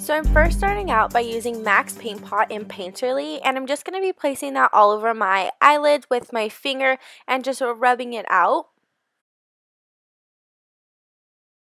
So I'm first starting out by using MAC's Paint Pot in Painterly, and I'm just going to be placing that all over my eyelids with my finger and just rubbing it out.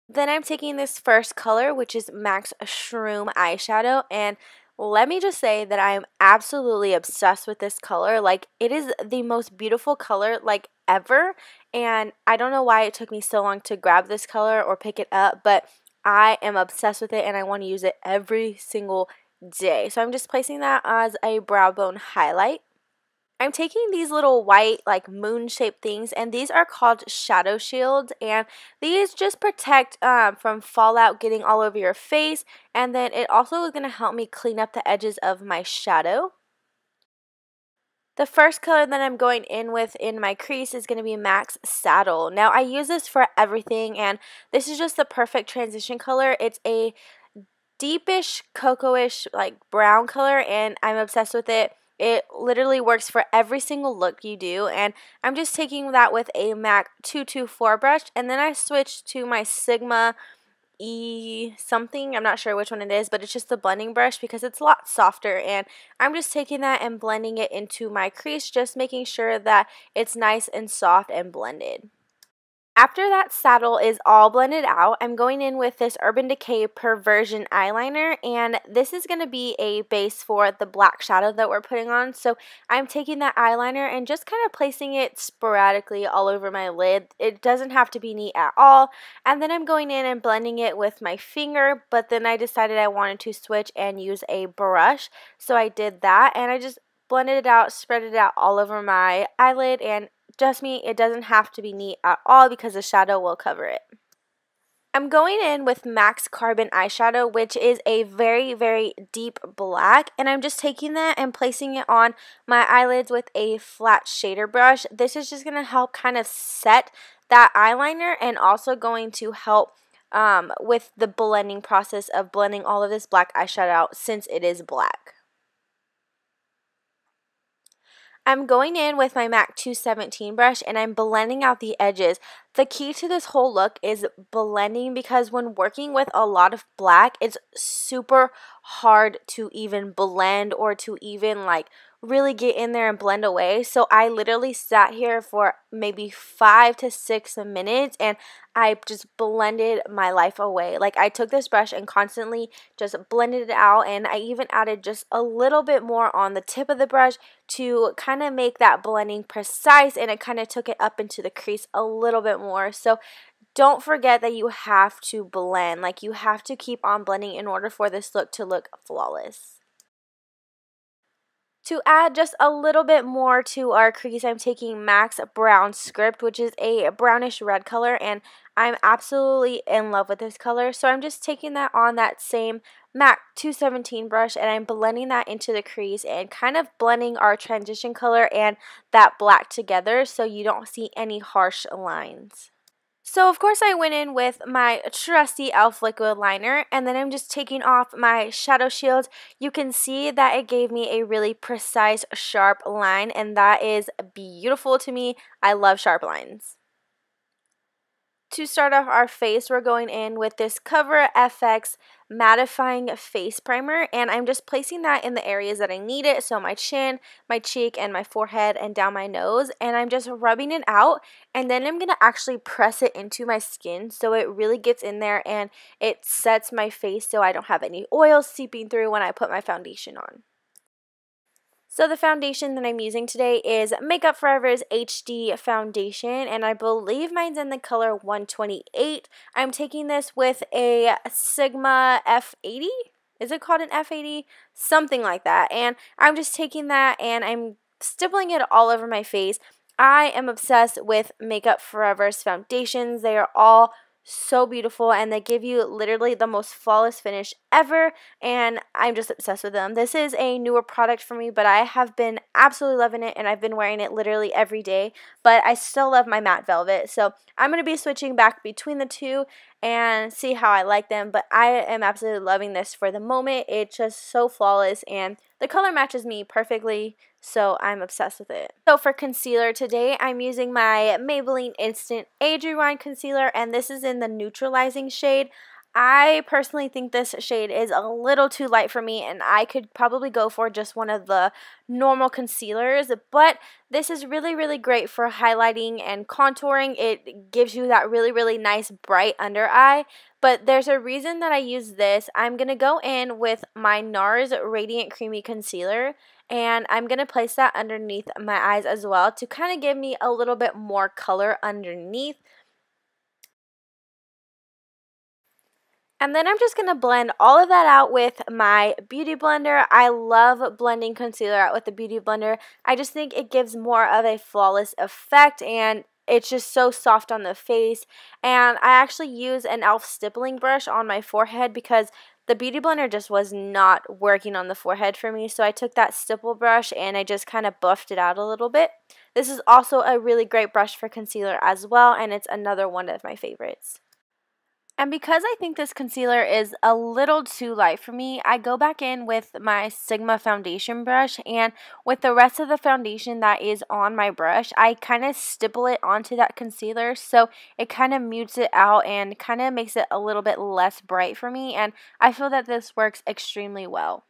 Then I'm taking this first color, which is MAC's Shroom eyeshadow, and let me just say that I am absolutely obsessed with this color. Like, it is the most beautiful color, like, ever, and I don't know why it took me so long to grab this color or pick it up, but I am obsessed with it and I want to use it every single day. So I'm just placing that as a brow bone highlight. I'm taking these little white, like, moon-shaped things, and these are called shadow shields, and these just protect from fallout getting all over your face, and then it also is going to help me clean up the edges of my shadow. The first color that I'm going in with in my crease is going to be MAC's Saddle. Now, I use this for everything, and this is just the perfect transition color. It's a deepish, cocoa-ish, like, brown color, and I'm obsessed with it. It literally works for every single look you do, and I'm just taking that with a MAC 224 brush, and then I switched to my Sigma E something. I'm not sure which one it is, but it's just the blending brush because it's a lot softer, and I'm just taking that and blending it into my crease, just making sure that it's nice and soft and blended. After that saddle is all blended out, I'm going in with this Urban Decay Perversion eyeliner, and this is going to be a base for the black shadow that we're putting on. So I'm taking that eyeliner and just kind of placing it sporadically all over my lid. It doesn't have to be neat at all. And then I'm going in and blending it with my finger, but then I decided I wanted to switch and use a brush. So I did that, and I just blended it out, spread it out all over my eyelid, and trust me, it doesn't have to be neat at all because the shadow will cover it. I'm going in with MAC's Carbon eyeshadow, which is a very, very deep black, and I'm just taking that and placing it on my eyelids with a flat shader brush. This is just going to help kind of set that eyeliner and also going to help with the blending process of blending all of this black eyeshadow out since it is black. I'm going in with my MAC 217 brush and I'm blending out the edges. The key to this whole look is blending because when working with a lot of black, it's super hard to even blend or to even like really get in there and blend away. So I literally sat here for maybe 5 to 6 minutes and I just blended my life away. Like, I took this brush and constantly just blended it out, and I even added just a little bit more on the tip of the brush to kind of make that blending precise, and it kind of took it up into the crease a little bit more. So don't forget that you have to blend. Like, you have to keep on blending in order for this look to look flawless. To add just a little bit more to our crease, I'm taking MAC's Brown Script, which is a brownish red color, and I'm absolutely in love with this color. So I'm just taking that on that same MAC 217 brush, and I'm blending that into the crease and kind of blending our transition color and that black together so you don't see any harsh lines. So, of course, I went in with my trusty e.l.f. liquid liner, and then I'm just taking off my shadow shield. You can see that it gave me a really precise, sharp line, and that is beautiful to me. I love sharp lines. To start off our face, we're going in with this Cover FX mattifying face primer, and I'm just placing that in the areas that I need it, so my chin, my cheek, and my forehead, and down my nose, and I'm just rubbing it out, and then I'm going to actually press it into my skin so it really gets in there and it sets my face so I don't have any oil seeping through when I put my foundation on. So the foundation that I'm using today is Makeup Forever's HD foundation, and I believe mine's in the color 128. I'm taking this with a Sigma F80. Is it called an F80? Something like that. And I'm just taking that and I'm stippling it all over my face. I am obsessed with Makeup Forever's foundations. They are all so beautiful, and they give you literally the most flawless finish ever, and I'm just obsessed with them. This is a newer product for me, but I have been absolutely loving it, and I've been wearing it literally every day, but I still love my matte velvet, so I'm going to be switching back between the two and see how I like them, but I am absolutely loving this for the moment. It's just so flawless, and the color matches me perfectly, so I'm obsessed with it. So for concealer today, I'm using my Maybelline Instant Age Rewind Concealer, and this is in the neutralizing shade. I personally think this shade is a little too light for me, and I could probably go for just one of the normal concealers, but this is really, really great for highlighting and contouring. It gives you that really, really nice bright under eye, but there's a reason that I use this. I'm going to go in with my NARS Radiant Creamy Concealer, and I'm going to place that underneath my eyes as well to kind of give me a little bit more color underneath. And then I'm just going to blend all of that out with my Beauty Blender. I love blending concealer out with the Beauty Blender. I just think it gives more of a flawless effect, and it's just so soft on the face. And I actually use an e.l.f. stippling brush on my forehead because the Beauty Blender just was not working on the forehead for me. So I took that stipple brush and I just kind of buffed it out a little bit. This is also a really great brush for concealer as well, and it's another one of my favorites. And because I think this concealer is a little too light for me, I go back in with my Sigma foundation brush, and with the rest of the foundation that is on my brush, I kind of stipple it onto that concealer so it kind of mutes it out and kind of makes it a little bit less bright for me, and I feel that this works extremely well.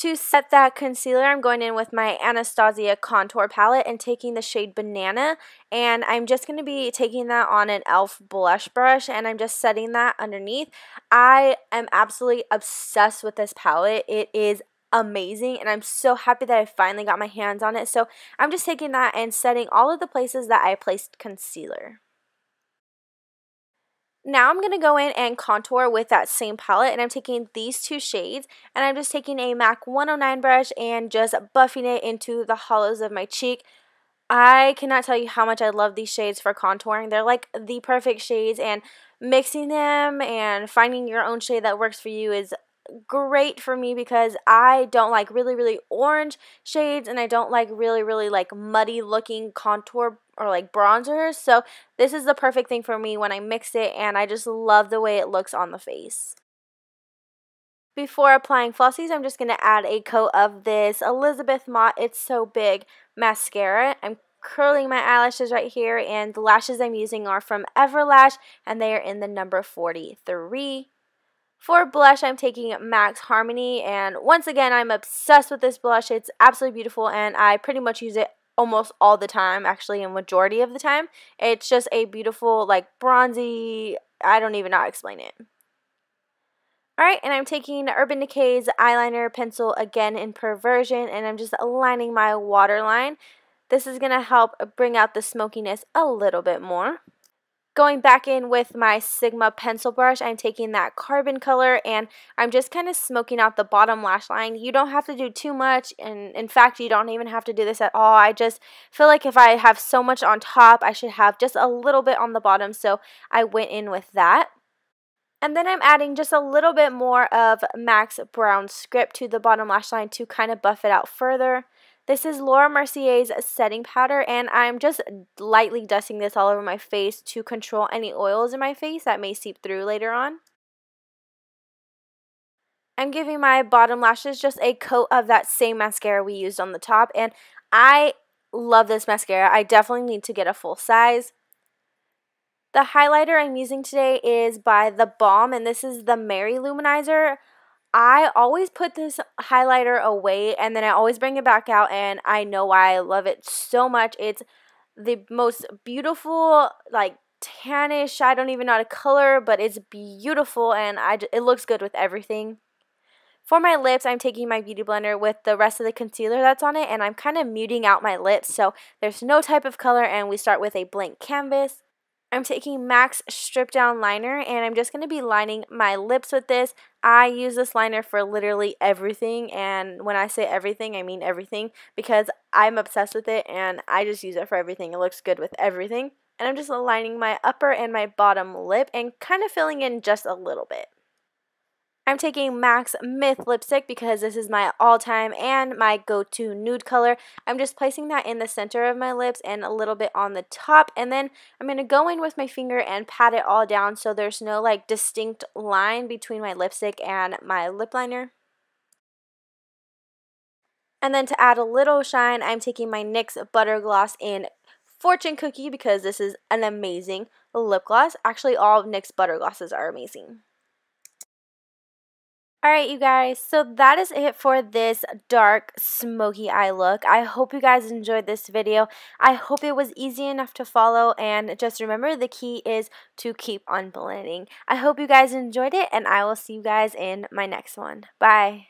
To set that concealer, I'm going in with my Anastasia contour palette and taking the shade Banana, and I'm just going to be taking that on an e.l.f. blush brush, and I'm just setting that underneath. I am absolutely obsessed with this palette. It is amazing, and I'm so happy that I finally got my hands on it. So I'm just taking that and setting all of the places that I placed concealer. Now I'm going to go in and contour with that same palette, and I'm taking these two shades, and I'm just taking a MAC 109 brush and just buffing it into the hollows of my cheek. I cannot tell you how much I love these shades for contouring. They're like the perfect shades, and mixing them and finding your own shade that works for you is great for me because I don't like really, really orange shades, and I don't like really, really like muddy looking contour or like bronzers. So this is the perfect thing for me when I mix it, and I just love the way it looks on the face. Before applying flossies, I'm just going to add a coat of this Elizabeth Mott It's So Big mascara. I'm curling my eyelashes right here, and the lashes I'm using are from Everlash, and they are in the number 43. For blush, I'm taking MAC's Harmony, and once again, I'm obsessed with this blush. It's absolutely beautiful, and I pretty much use it almost all the time, actually a majority of the time. It's just a beautiful, like, bronzy, I don't even know how to explain it. Alright, and I'm taking Urban Decay's eyeliner pencil again in Perversion, and I'm just aligning my waterline. This is going to help bring out the smokiness a little bit more. Going back in with my Sigma pencil brush, I'm taking that carbon color, and I'm just kind of smoking out the bottom lash line. You don't have to do too much, and in fact, you don't even have to do this at all. I just feel like if I have so much on top, I should have just a little bit on the bottom, so I went in with that. And then I'm adding just a little bit more of MAC's Brown Script to the bottom lash line to kind of buff it out further. This is Laura Mercier's setting powder, and I'm just lightly dusting this all over my face to control any oils in my face that may seep through later on. I'm giving my bottom lashes just a coat of that same mascara we used on the top, and I love this mascara. I definitely need to get a full size. The highlighter I'm using today is by The Balm, and this is the Mary Luminizer. I always put this highlighter away, and then I always bring it back out, and I know why I love it so much. It's the most beautiful, like, tannish, I don't even know how to color, but it's beautiful, and it looks good with everything. For my lips, I'm taking my Beauty Blender with the rest of the concealer that's on it, and I'm kind of muting out my lips, so there's no type of color, and we start with a blank canvas. I'm taking MAC's Strip Down Liner, and I'm just going to be lining my lips with this. I use this liner for literally everything, and when I say everything, I mean everything, because I'm obsessed with it, and I just use it for everything. It looks good with everything. And I'm just lining my upper and my bottom lip and kind of filling in just a little bit. I'm taking MAC's Myth lipstick because this is my all-time and my go-to nude color. I'm just placing that in the center of my lips and a little bit on the top, and then I'm going to go in with my finger and pat it all down so there's no like distinct line between my lipstick and my lip liner. And then to add a little shine, I'm taking my NYX Butter Gloss in Fortune Cookie because this is an amazing lip gloss. Actually, all of NYX Butter Glosses are amazing. Alright, you guys, so that is it for this dark smoky eye look. I hope you guys enjoyed this video. I hope it was easy enough to follow, and just remember the key is to keep on blending. I hope you guys enjoyed it, and I will see you guys in my next one. Bye!